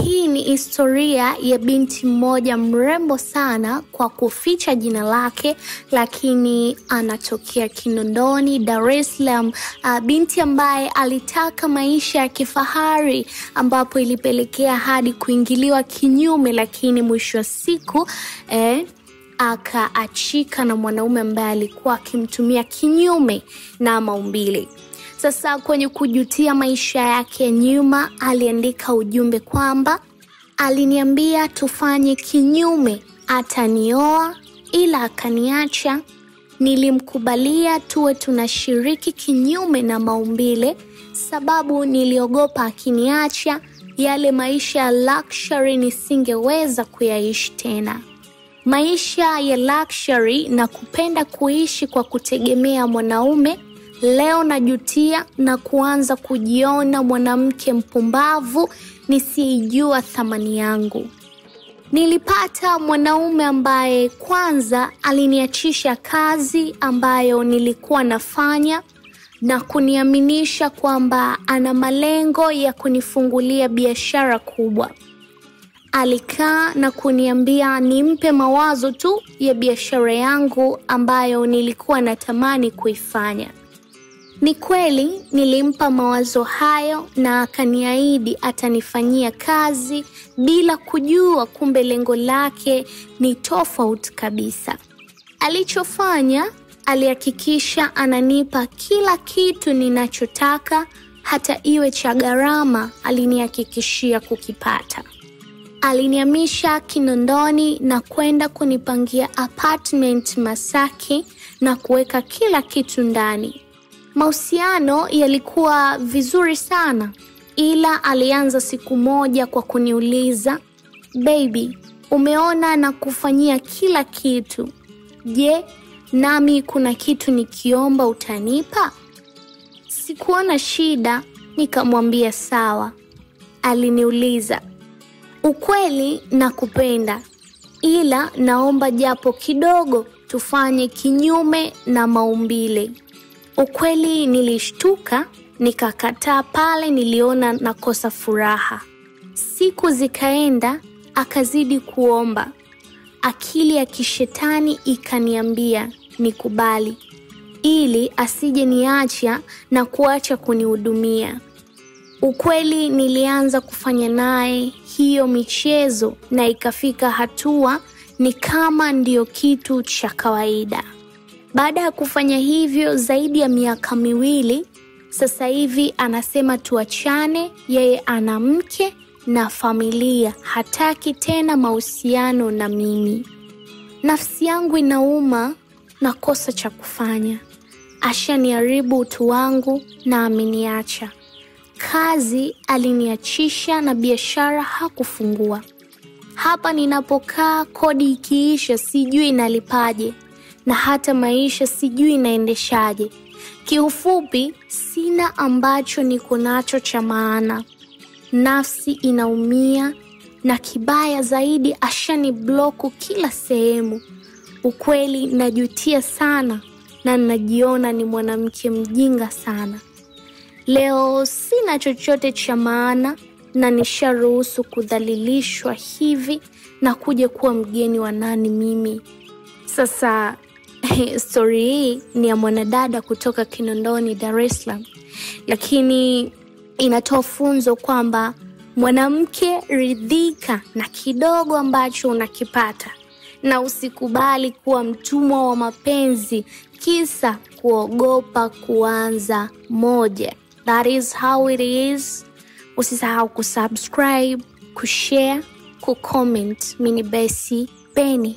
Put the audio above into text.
Hii ni historia ya binti mmoja mrembo sana kwa kuficha jina lake, lakini anatokea Kinondoni, Dar es Salaam. Binti ambaye alitaka maisha ya kifahari ambapo ilipelekea hadi kuingiliwa kinyume, lakini mwisho wa siku akaachika na mwanaume ambaye alikuwa akimtumia kinyume na maumbile. Sasa kwenye kujutia maisha yake nyuma, aliandika ujumbe kwamba aliniambia tufanye kinyume, atanioa ila akaniacha. Nilimkubalia tuwe tunashiriki kinyume na maumbile sababu niliogopa akiniacha yale maisha ya luxury nisingeweza kuyaishi tena. Maisha ya luxury na kupenda kuishi kwa kutegemea mwanaume. Leo najutia na kuanza kujiona mwanamke mpumbavu nisijua thamani yangu. Nilipata mwanaume ambaye kwanza aliniachisha kazi ambayo nilikuwa nafanya na kuniaminisha kwamba ana malengo ya kunifungulia biashara kubwa. Alikaa na kuniambia nimpe mawazo tu ya biashara yangu ambayo nilikuwa natamani kuifanya. Ni kweli nilimpa mawazo hayo na akaniahidi atanifanyia kazi bila kujua kumbe lengo lake ni tofauti kabisa. Alichofanya, alihakikisha ananipa kila kitu ninachotaka, hata iwe cha gharama alinihakikishia kukipata. Alinihamisha Kinondoni na kwenda kunipangia apartment Masaki na kuweka kila kitu ndani. Mahusiano yalikuwa vizuri sana, ila alianza siku moja kwa kuniuliza, "Baby, umeona na kufanyia kila kitu. Je, nami kuna kitu nikiomba utanipa?" Sikuona shida, nikamwambia sawa. Aliniuliza, "Ukweli nakupenda, ila naomba japo kidogo tufanye kinyume na maumbile." Ukweli nilishtuka, nikakataa pale niliona nakosa furaha. Siku zikaenda, akazidi kuomba. Akili ya kishetani ikaniambia nikubali, ili asije niacha na kuacha kunihudumia. Ukweli nilianza kufanya naye hiyo michezo na ikafika hatua ni kama ndio kitu cha kawaida. Baada ya kufanya hivyo zaidi ya miaka 2, sasa hivi anasema tuachane, yeye ana mke na familia, hataki tena mahusiano na mimi. Nafsi yangu inauma, nakosa cha kufanya. Ashaniharibu utu wangu na ameniacha. Kazi aliniachisha na biashara hakufungua. Hapa ninapokaa kodi ikiisha sijui nalipaje. Na hata maisha sijui naendeshaje. Kiufupi, sina ambacho niko nacho cha maana. Nafsi inaumia na kibaya zaidi ashanibloku kila sehemu. Ukweli najutia sana na najiona ni mwanamke mjinga sana. Leo sina chochote cha maana na nisharuhusu kudhalilishwa hivi na kuja kuwa mgeni wa nani mimi. Sasa story hii ni ya mwanadada kutoka Kinondoni, Dar es Salaam. Lakini inatoa funzo kwamba mwanamke, ridhika na kidogo ambacho unakipata. Na usikubali kuwa mtumwa wa mapenzi kisa kuogopa kuanza moja. That is how it is. Usisahau kusubscribe, kushare, kucomment. Mimi ni Bessie Penny.